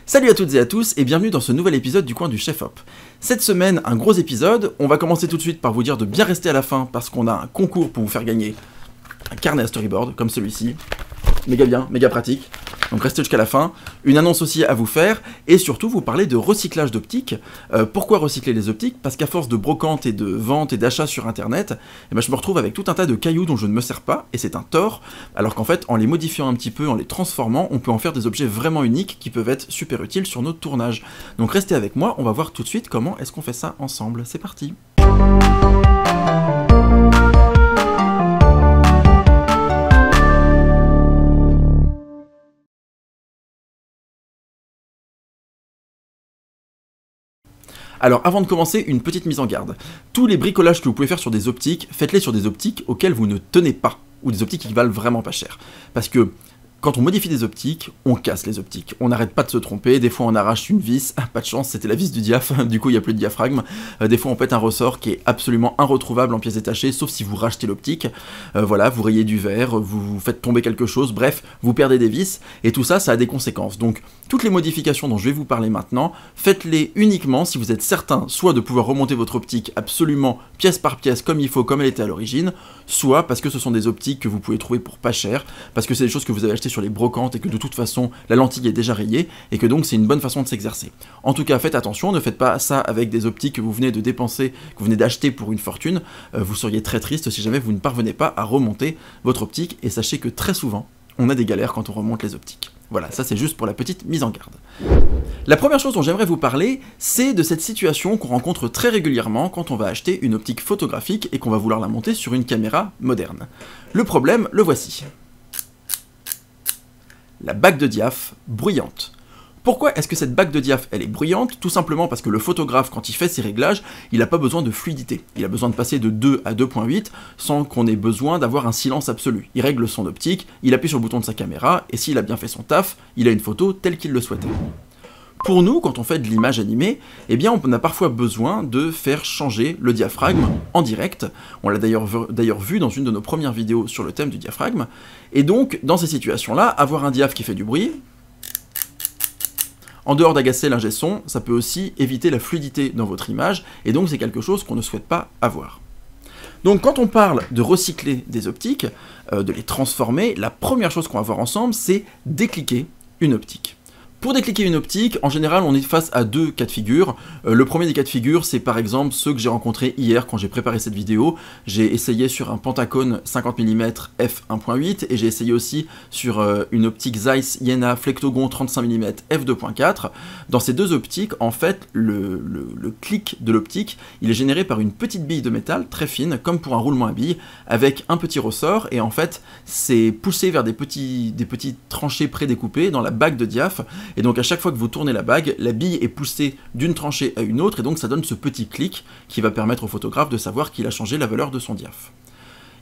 Salut à toutes et à tous et bienvenue dans ce nouvel épisode du coin du Chef Hop. Cette semaine, un gros épisode, on va commencer tout de suite par vous dire de bien rester à la fin parce qu'on a un concours pour vous faire gagner un carnet à storyboard comme celui-ci. Méga bien, méga pratique. Donc restez jusqu'à la fin. Une annonce aussi à vous faire et surtout vous parler de recyclage d'optiques. Pourquoi recycler les optiques? Parce qu'à force de brocante et de vente et d'achat sur internet, je me retrouve avec tout un tas de cailloux dont je ne me sers pas et c'est un tort. Alors qu'en fait, en les modifiant un petit peu, en les transformant, on peut en faire des objets vraiment uniques qui peuvent être super utiles sur nos tournages. Donc restez avec moi, on va voir tout de suite comment est-ce qu'on fait ça ensemble. C'est parti. Alors avant de commencer, une petite mise en garde. Tous les bricolages que vous pouvez faire sur des optiques, faites-les sur des optiques auxquelles vous ne tenez pas, ou des optiques qui valent vraiment pas cher. Parce que quand on modifie des optiques, on casse les optiques. On n'arrête pas de se tromper, des fois on arrache une vis, pas de chance, c'était la vis du diaph, du coup il n'y a plus de diaphragme. Des fois on pète un ressort qui est absolument inretrouvable en pièces détachées, sauf si vous rachetez l'optique. Voilà, vous rayez du verre, vous faites tomber quelque chose, bref, vous perdez des vis, et tout ça, ça a des conséquences. Donc, toutes les modifications dont je vais vous parler maintenant, faites-les uniquement si vous êtes certain, soit de pouvoir remonter votre optique absolument pièce par pièce comme il faut, comme elle était à l'origine, soit parce que ce sont des optiques que vous pouvez trouver pour pas cher, parce que c'est des choses que vous avez achetées sur les brocantes et que de toute façon la lentille est déjà rayée et que donc c'est une bonne façon de s'exercer. En tout cas, faites attention, ne faites pas ça avec des optiques que vous venez de dépenser, que vous venez d'acheter pour une fortune. Vous seriez très triste si jamais vous ne parvenez pas à remonter votre optique et sachez que très souvent, on a des galères quand on remonte les optiques. Voilà, ça c'est juste pour la petite mise en garde. La première chose dont j'aimerais vous parler, c'est de cette situation qu'on rencontre très régulièrement quand on va acheter une optique photographique et qu'on va vouloir la monter sur une caméra moderne. Le problème, le voici. La bague de diaph bruyante. Pourquoi est-ce que cette bague de diaph elle est bruyante? Tout simplement parce que le photographe, quand il fait ses réglages, il n'a pas besoin de fluidité. Il a besoin de passer de 2 à 2.8 sans qu'on ait besoin d'avoir un silence absolu. Il règle son optique, il appuie sur le bouton de sa caméra, et s'il a bien fait son taf, il a une photo telle qu'il le souhaitait. Pour nous, quand on fait de l'image animée, eh bien on a parfois besoin de faire changer le diaphragme en direct. On l'a d'ailleurs vu dans une de nos premières vidéos sur le thème du diaphragme. Et donc, dans ces situations-là, avoir un diaph qui fait du bruit, en dehors d'agacer l'ingé son, ça peut aussi éviter la fluidité dans votre image, et donc c'est quelque chose qu'on ne souhaite pas avoir. Donc quand on parle de recycler des optiques, de les transformer, la première chose qu'on va voir ensemble, c'est décliquer une optique. Pour décliquer une optique, en général, on est face à deux cas de figure. Le premier des cas de figure, c'est par exemple ceux que j'ai rencontrés hier quand j'ai préparé cette vidéo. J'ai essayé sur un Pentagon 50 mm f1.8 et j'ai essayé aussi sur une optique Zeiss Yena Flectogon 35 mm f2.4. Dans ces deux optiques, en fait, le clic de l'optique, il est généré par une petite bille de métal très fine, comme pour un roulement à billes, avec un petit ressort, et en fait, c'est poussé vers des petites tranchées prédécoupées dans la bague de diaph. Et donc à chaque fois que vous tournez la bague, la bille est poussée d'une tranchée à une autre, et donc ça donne ce petit clic qui va permettre au photographe de savoir qu'il a changé la valeur de son diaph.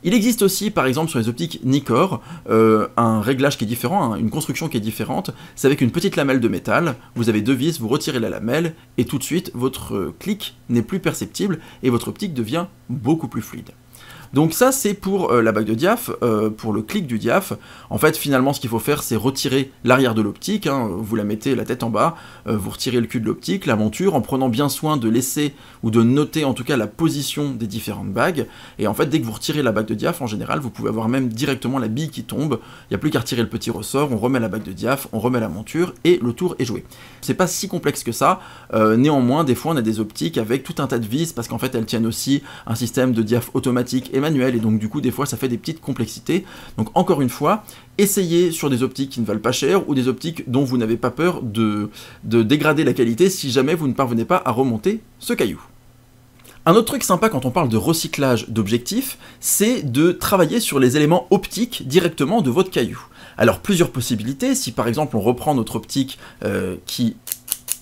Il existe aussi, par exemple, sur les optiques Nikkor, un réglage qui est différent, une construction qui est différente. C'est avec une petite lamelle de métal, vous avez deux vis, vous retirez la lamelle, et tout de suite, votre clic n'est plus perceptible, et votre optique devient beaucoup plus fluide. Donc ça c'est pour la bague de diaph, pour le clic du diaph. En fait finalement ce qu'il faut faire c'est retirer l'arrière de l'optique, vous la mettez la tête en bas, vous retirez le cul de l'optique, la monture, en prenant bien soin de laisser ou de noter en tout cas la position des différentes bagues, et en fait dès que vous retirez la bague de diaph en général vous pouvez avoir même directement la bille qui tombe, il n'y a plus qu'à retirer le petit ressort, on remet la bague de diaph, on remet la monture et le tour est joué. C'est pas si complexe que ça, néanmoins des fois on a des optiques avec tout un tas de vis parce qu'en fait elles tiennent aussi un système de diaph automatique et manuel, et donc du coup des fois ça fait des petites complexités. Donc encore une fois, essayez sur des optiques qui ne valent pas cher ou des optiques dont vous n'avez pas peur de dégrader la qualité si jamais vous ne parvenez pas à remonter ce caillou. Un autre truc sympa quand on parle de recyclage d'objectifs, c'est de travailler sur les éléments optiques directement de votre caillou. Alors plusieurs possibilités, si par exemple on reprend notre optique qui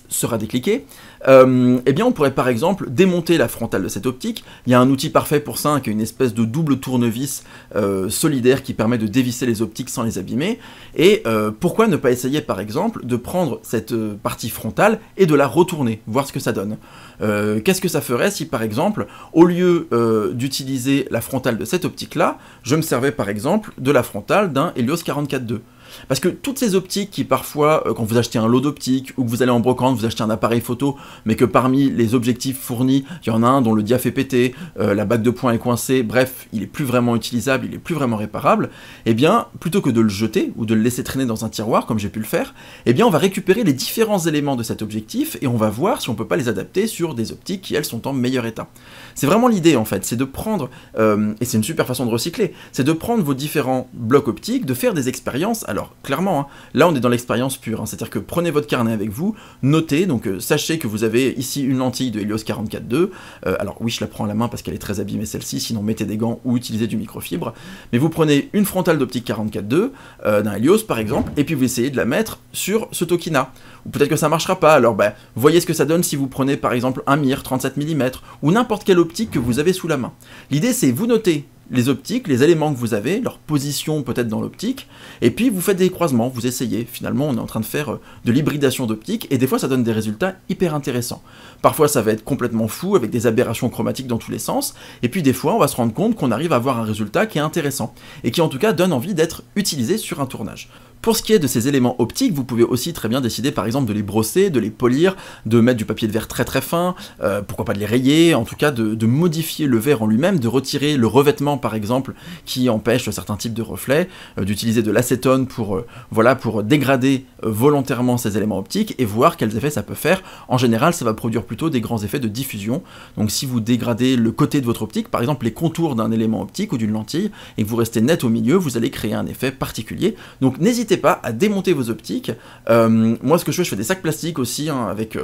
sera décliquée, eh bien on pourrait par exemple démonter la frontale de cette optique. Il y a un outil parfait pour ça, qui est une espèce de double tournevis solidaire qui permet de dévisser les optiques sans les abîmer. Et pourquoi ne pas essayer par exemple de prendre cette partie frontale et de la retourner, voir ce que ça donne. Qu'est-ce que ça ferait si par exemple, au lieu d'utiliser la frontale de cette optique là, je me servais par exemple de la frontale d'un Helios 44-2. Parce que toutes ces optiques qui parfois, quand vous achetez un lot d'optiques, ou que vous allez en brocante, vous achetez un appareil photo, mais que parmi les objectifs fournis, il y en a un dont le diaph est pété, la bague de poing est coincée, bref, il est plus vraiment utilisable, il est plus vraiment réparable, eh bien, plutôt que de le jeter, ou de le laisser traîner dans un tiroir, comme j'ai pu le faire, eh bien, on va récupérer les différents éléments de cet objectif, et on va voir si on peut pas les adapter sur des optiques qui, elles, sont en meilleur état. C'est vraiment l'idée, en fait, c'est de prendre, et c'est une super façon de recycler, c'est de prendre vos différents blocs optiques, de faire des expériences, alors, clairement, hein, là, on est dans l'expérience pure, hein, c'est-à-dire que prenez votre carnet avec vous, notez, donc sachez que vous avez ici une lentille de Helios 44-2, alors oui, je la prends à la main parce qu'elle est très abîmée celle-ci, sinon mettez des gants ou utilisez du microfibre, mais vous prenez une frontale d'optique 44-2, d'un Helios par exemple, et puis vous essayez de la mettre sur ce Tokina. Ou peut-être que ça marchera pas, alors voyez ce que ça donne si vous prenez par exemple un Mir 37 mm, ou n'importe quelle optique que vous avez sous la main. L'idée c'est vous notez les optiques, les éléments que vous avez, leur position peut-être dans l'optique, et puis vous faites des croisements, vous essayez. Finalement, on est en train de faire de l'hybridation d'optique, et des fois ça donne des résultats hyper intéressants. Parfois ça va être complètement fou, avec des aberrations chromatiques dans tous les sens, et puis des fois on va se rendre compte qu'on arrive à avoir un résultat qui est intéressant, et qui en tout cas donne envie d'être utilisé sur un tournage. Pour ce qui est de ces éléments optiques, vous pouvez aussi très bien décider par exemple de les brosser, de les polir, de mettre du papier de verre très très fin, pourquoi pas de les rayer, en tout cas de modifier le verre en lui-même, de retirer le revêtement par exemple qui empêche certains types de reflets, d'utiliser de l'acétone pour dégrader volontairement ces éléments optiques et voir quels effets ça peut faire. En général, ça va produire plutôt des grands effets de diffusion. Donc si vous dégradez le côté de votre optique, par exemple les contours d'un élément optique ou d'une lentille, et que vous restez net au milieu, vous allez créer un effet particulier. Donc n'hésitez pas à démonter vos optiques. Moi ce que je fais des sacs plastiques aussi, hein, avec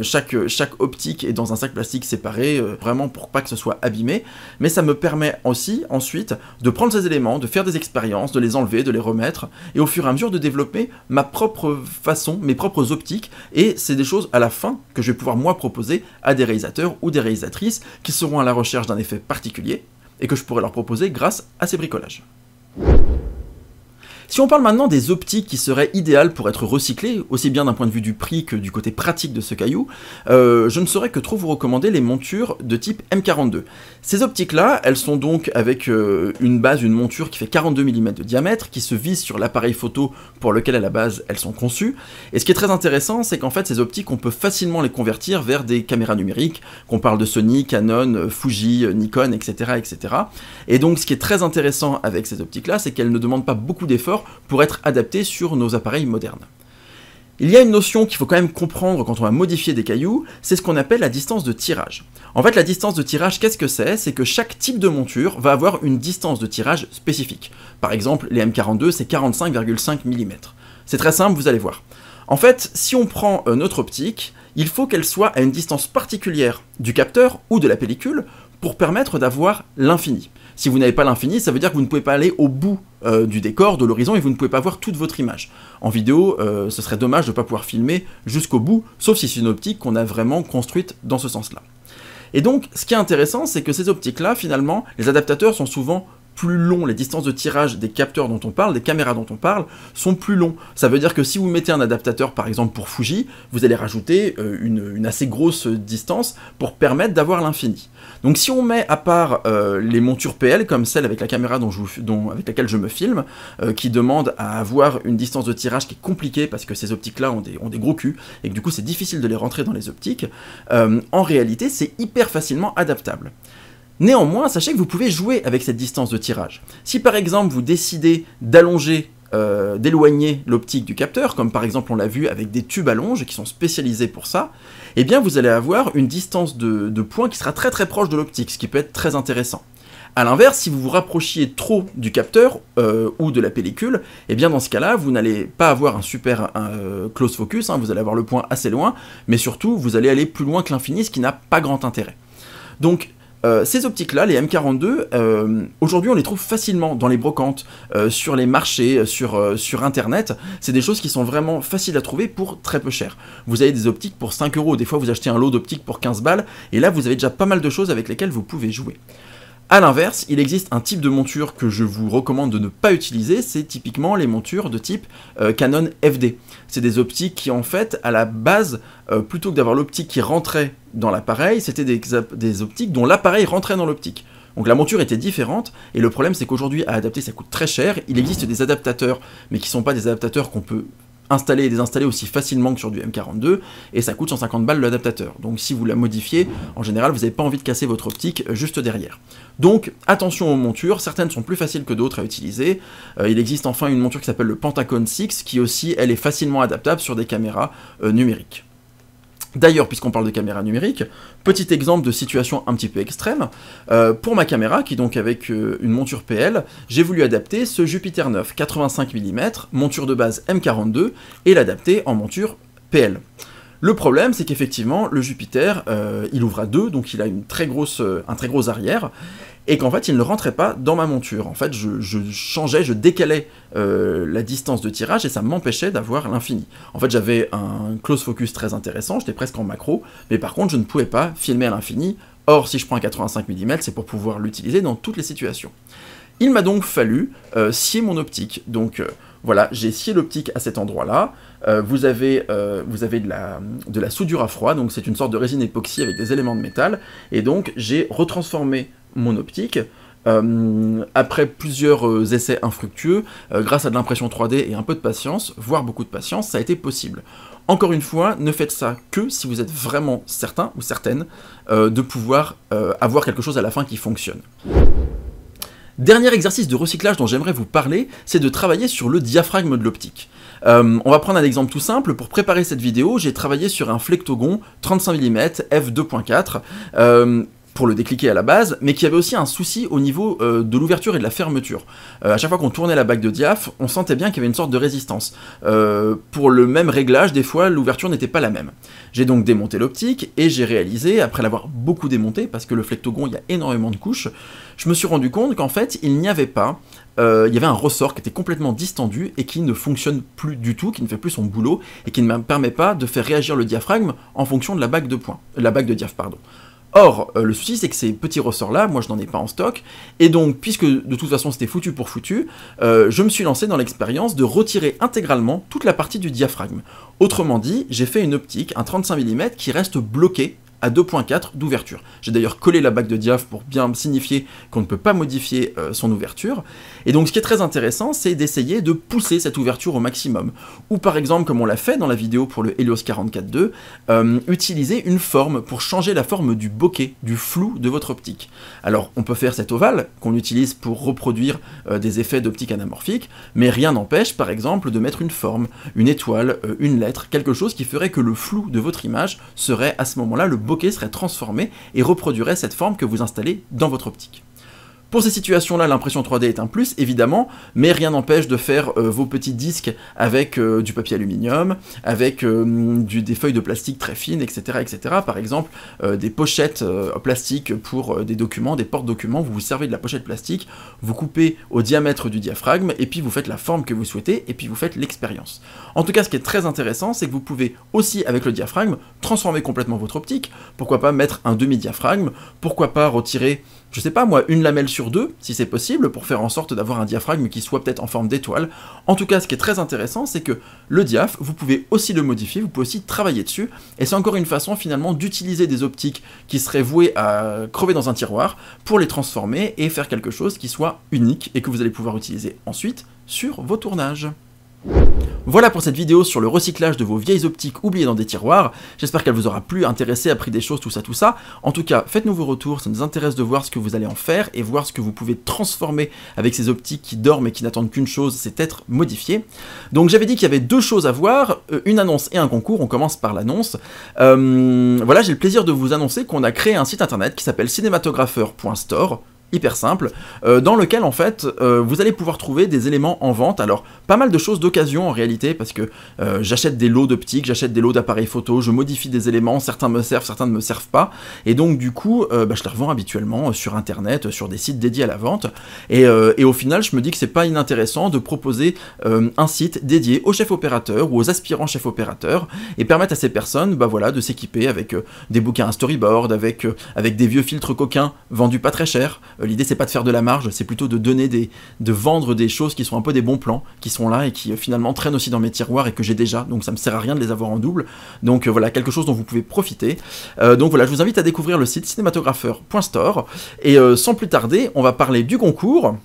chaque optique est dans un sac plastique séparé, vraiment pour pas que ce soit abîmé, mais ça me permet aussi ensuite de prendre ces éléments, de faire des expériences, de les enlever, de les remettre, et au fur et à mesure de développer ma propre façon, mes propres optiques, et c'est des choses à la fin que je vais pouvoir moi proposer à des réalisateurs ou des réalisatrices qui seront à la recherche d'un effet particulier, et que je pourrai leur proposer grâce à ces bricolages. Si on parle maintenant des optiques qui seraient idéales pour être recyclées, aussi bien d'un point de vue du prix que du côté pratique de ce caillou, je ne saurais que trop vous recommander les montures de type M42. Ces optiques-là, elles sont donc avec une monture qui fait 42 mm de diamètre, qui se vise sur l'appareil photo pour lequel à la base elles sont conçues. Et ce qui est très intéressant, c'est qu'en fait ces optiques, on peut facilement les convertir vers des caméras numériques, qu'on parle de Sony, Canon, Fuji, Nikon, etc., etc. Et donc ce qui est très intéressant avec ces optiques-là, c'est qu'elles ne demandent pas beaucoup d'efforts pour être adapté sur nos appareils modernes. Il y a une notion qu'il faut quand même comprendre quand on va modifier des cailloux, c'est ce qu'on appelle la distance de tirage. En fait, la distance de tirage, qu'est-ce que c'est? C'est que chaque type de monture va avoir une distance de tirage spécifique. Par exemple, les M42, c'est 45,5 mm. C'est très simple, vous allez voir. En fait, si on prend notre optique, il faut qu'elle soit à une distance particulière du capteur ou de la pellicule pour permettre d'avoir l'infini. Si vous n'avez pas l'infini, ça veut dire que vous ne pouvez pas aller au bout du décor, de l'horizon, et vous ne pouvez pas voir toute votre image. En vidéo, ce serait dommage de ne pas pouvoir filmer jusqu'au bout, sauf si c'est une optique qu'on a vraiment construite dans ce sens-là. Et donc, ce qui est intéressant, c'est que ces optiques-là, finalement, les adaptateurs sont souvent plus longs, les distances de tirage des capteurs dont on parle, des caméras dont on parle, sont plus longs. Ça veut dire que si vous mettez un adaptateur, par exemple pour Fuji, vous allez rajouter une assez grosse distance pour permettre d'avoir l'infini. Donc si on met à part les montures PL, comme celle avec la caméra avec laquelle je me filme, qui demande à avoir une distance de tirage qui est compliquée, parce que ces optiques-là ont des gros culs, et que du coup c'est difficile de les rentrer dans les optiques, en réalité c'est hyper facilement adaptable. Néanmoins, sachez que vous pouvez jouer avec cette distance de tirage. Si par exemple vous décidez d'allonger, d'éloigner l'optique du capteur, comme par exemple on l'a vu avec des tubes à longe qui sont spécialisés pour ça, eh bien vous allez avoir une distance de point qui sera très très proche de l'optique, ce qui peut être très intéressant. A l'inverse, si vous vous rapprochiez trop du capteur ou de la pellicule, eh bien dans ce cas-là, vous n'allez pas avoir un super close focus, hein, vous allez avoir le point assez loin, mais surtout vous allez aller plus loin que l'infini, ce qui n'a pas grand intérêt. Donc ces optiques-là, les M42, aujourd'hui on les trouve facilement dans les brocantes, sur les marchés, sur internet. C'est des choses qui sont vraiment faciles à trouver pour très peu cher. Vous avez des optiques pour 5 €, des fois vous achetez un lot d'optiques pour 15 balles, et là vous avez déjà pas mal de choses avec lesquelles vous pouvez jouer. A l'inverse, il existe un type de monture que je vous recommande de ne pas utiliser, c'est typiquement les montures de type Canon FD. C'est des optiques qui en fait, à la base, plutôt que d'avoir l'optique qui rentrait dans l'appareil, c'était des optiques dont l'appareil rentrait dans l'optique. Donc la monture était différente, et le problème c'est qu'aujourd'hui à adapter ça coûte très cher. Il existe des adaptateurs, mais qui ne sont pas des adaptateurs qu'on peut installer et désinstaller aussi facilement que sur du M42, et ça coûte 150 balles l'adaptateur. Donc si vous la modifiez, en général vous n'avez pas envie de casser votre optique juste derrière. Donc attention aux montures, certaines sont plus faciles que d'autres à utiliser. Il existe enfin une monture qui s'appelle le Pentagon 6, qui aussi elle est facilement adaptable sur des caméras numériques. D'ailleurs, puisqu'on parle de caméra numérique, petit exemple de situation un petit peu extrême, pour ma caméra, qui est donc avec une monture PL, j'ai voulu adapter ce Jupiter 9 85 mm, monture de base M42, et l'adapter en monture PL. Le problème, c'est qu'effectivement, le Jupiter, il ouvre à 2, donc il a un très gros arrière, et qu'en fait, il ne rentrait pas dans ma monture. En fait, je décalais la distance de tirage, et ça m'empêchait d'avoir l'infini. En fait, j'avais un close focus très intéressant, j'étais presque en macro, mais par contre, je ne pouvais pas filmer à l'infini. Or, si je prends un 85 mm, c'est pour pouvoir l'utiliser dans toutes les situations. Il m'a donc fallu scier mon optique. Donc voilà, j'ai scié l'optique à cet endroit-là. Vous avez de la soudure à froid, donc c'est une sorte de résine époxy avec des éléments de métal, et donc j'ai retransformé mon optique. Après plusieurs essais infructueux, grâce à de l'impression 3D et un peu de patience, voire beaucoup de patience, ça a été possible. Encore une fois, ne faites ça que si vous êtes vraiment certain ou certaine de pouvoir avoir quelque chose à la fin qui fonctionne. Dernier exercice de recyclage dont j'aimerais vous parler, c'est de travailler sur le diaphragme de l'optique. On va prendre un exemple tout simple. Pour préparer cette vidéo, j'ai travaillé sur un Flectogon 35 mm f2.4, pour le décliquer à la base, mais qui avait aussi un souci au niveau de l'ouverture et de la fermeture. À chaque fois qu'on tournait la bague de diaph, on sentait bien qu'il y avait une sorte de résistance. Pour le même réglage, des fois, l'ouverture n'était pas la même. J'ai donc démonté l'optique, et j'ai réalisé, après l'avoir beaucoup démonté, parce que le Flectogon, il y a énormément de couches, je me suis rendu compte qu'en fait, il n'y avait pas... il y avait un ressort qui était complètement distendu et qui ne fonctionne plus du tout, qui ne fait plus son boulot, et qui ne me permet pas de faire réagir le diaphragme en fonction de la bague de diaph, pardon. Or, le souci c'est que ces petits ressorts-là, moi je n'en ai pas en stock, et donc, puisque de toute façon c'était foutu pour foutu, je me suis lancé dans l'expérience de retirer intégralement toute la partie du diaphragme. Autrement dit, j'ai fait une optique, un 35 mm, qui reste bloqué à 2.4 d'ouverture. J'ai d'ailleurs collé la bague de diaph pour bien signifier qu'on ne peut pas modifier son ouverture. Et donc ce qui est très intéressant, c'est d'essayer de pousser cette ouverture au maximum. Ou par exemple, comme on l'a fait dans la vidéo pour le Helios 44.2, utiliser une forme pour changer la forme du bokeh, du flou de votre optique. Alors on peut faire cet ovale qu'on utilise pour reproduire des effets d'optique anamorphique, mais rien n'empêche par exemple de mettre une forme, une étoile, une lettre, quelque chose qui ferait que le flou de votre image serait à ce moment-là le bokeh serait transformé et reproduirait cette forme que vous installez dans votre optique. Pour ces situations-là, l'impression 3D est un plus, évidemment, mais rien n'empêche de faire vos petits disques avec du papier aluminium, avec des feuilles de plastique très fines, etc. etc. Par exemple, des pochettes plastiques pour des documents, des porte-documents, vous vous servez de la pochette plastique, vous coupez au diamètre du diaphragme, et puis vous faites la forme que vous souhaitez, et puis vous faites l'expérience. En tout cas, ce qui est très intéressant, c'est que vous pouvez aussi, avec le diaphragme, transformer complètement votre optique. Pourquoi pas mettre un demi-diaphragme, pourquoi pas retirer, je sais pas moi, une lamelle sur deux, si c'est possible, pour faire en sorte d'avoir un diaphragme qui soit peut-être en forme d'étoile. En tout cas, ce qui est très intéressant, c'est que le diaph, vous pouvez aussi le modifier, vous pouvez aussi travailler dessus, et c'est encore une façon finalement d'utiliser des optiques qui seraient vouées à crever dans un tiroir pour les transformer et faire quelque chose qui soit unique et que vous allez pouvoir utiliser ensuite sur vos tournages. Voilà pour cette vidéo sur le recyclage de vos vieilles optiques oubliées dans des tiroirs. J'espère qu'elle vous aura plu, intéressé, appris des choses, tout ça. En tout cas, faites-nous vos retours, ça nous intéresse de voir ce que vous allez en faire et voir ce que vous pouvez transformer avec ces optiques qui dorment et qui n'attendent qu'une chose, c'est être modifiées. Donc j'avais dit qu'il y avait deux choses à voir, une annonce et un concours. On commence par l'annonce. Voilà, j'ai le plaisir de vous annoncer qu'on a créé un site internet qui s'appelle cinématographeur.store. Hyper simple, dans lequel en fait vous allez pouvoir trouver des éléments en vente, alors pas mal de choses d'occasion en réalité, parce que j'achète des lots d'optiques, j'achète des lots d'appareils photo, je modifie des éléments, certains me servent, certains ne me servent pas, et donc du coup je les revends habituellement sur internet, sur des sites dédiés à la vente, et au final je me dis que c'est pas inintéressant de proposer un site dédié aux chefs opérateurs ou aux aspirants chefs opérateurs, et permettre à ces personnes voilà, de s'équiper avec des bouquins à storyboard, avec des vieux filtres coquins vendus pas très cher, L'idée c'est pas de faire de la marge, c'est plutôt de vendre des choses qui sont un peu des bons plans, qui sont là et qui finalement traînent aussi dans mes tiroirs et que j'ai déjà, donc ça me sert à rien de les avoir en double. Donc voilà, quelque chose dont vous pouvez profiter. Donc voilà, je vous invite à découvrir le site cinématographeur.store et sans plus tarder, on va parler du concours.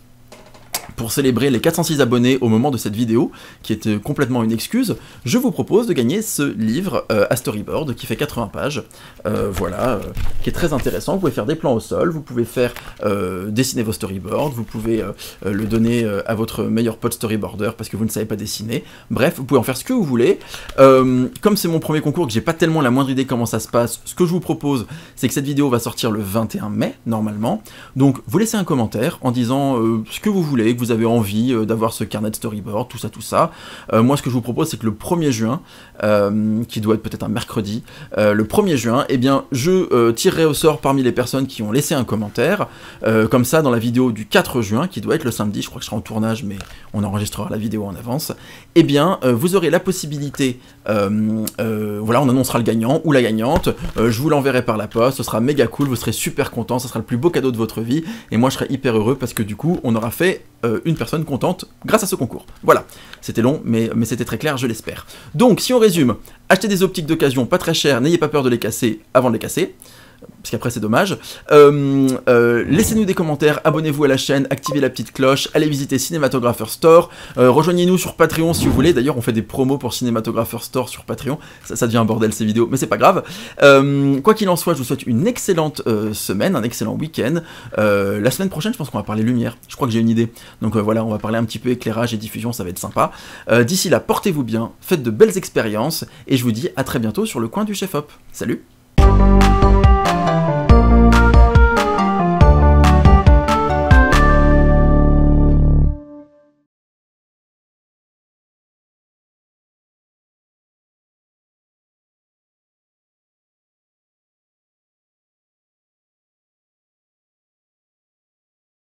Pour célébrer les 406 abonnés au moment de cette vidéo, qui est complètement une excuse, je vous propose de gagner ce livre à storyboard, qui fait 80 pages, qui est très intéressant. Vous pouvez faire des plans au sol, vous pouvez faire dessiner vos storyboards, vous pouvez le donner à votre meilleur pote storyboarder parce que vous ne savez pas dessiner. Bref, vous pouvez en faire ce que vous voulez. Comme c'est mon premier concours, que j'ai pas tellement la moindre idée comment ça se passe, ce que je vous propose, c'est que cette vidéo va sortir le 21 mai, normalement. Donc, vous laissez un commentaire en disant ce que vous voulez, que vous avez envie d'avoir ce carnet de storyboard, tout ça. Moi, ce que je vous propose, c'est que le 1er juin, qui doit être peut-être un mercredi, le 1er juin, eh bien, je tirerai au sort parmi les personnes qui ont laissé un commentaire, comme ça, dans la vidéo du 4 juin, qui doit être le samedi, je crois que je serai en tournage, mais on enregistrera la vidéo en avance, eh bien, vous aurez la possibilité, voilà, on annoncera le gagnant ou la gagnante, je vous l'enverrai par la poste, ce sera méga cool, vous serez super content, ce sera le plus beau cadeau de votre vie, et moi, je serai hyper heureux parce que du coup, on aura fait une personne contente grâce à ce concours. Voilà, c'était long, mais c'était très clair, je l'espère. Donc, si on résume, achetez des optiques d'occasion pas très chères, n'ayez pas peur de les casser avant de les casser, parce qu'après c'est dommage. Laissez-nous des commentaires, abonnez-vous à la chaîne, activez la petite cloche, allez visiter Cinématographeur Store, rejoignez-nous sur Patreon si vous voulez, d'ailleurs on fait des promos pour Cinématographeur Store sur Patreon, ça devient un bordel ces vidéos, mais c'est pas grave. Quoi qu'il en soit, je vous souhaite une excellente semaine, un excellent week-end. La semaine prochaine, je pense qu'on va parler lumière, je crois que j'ai une idée, donc voilà, on va parler un petit peu éclairage et diffusion, ça va être sympa. D'ici là, portez-vous bien, faites de belles expériences, et je vous dis à très bientôt sur le coin du chef-op. Salut!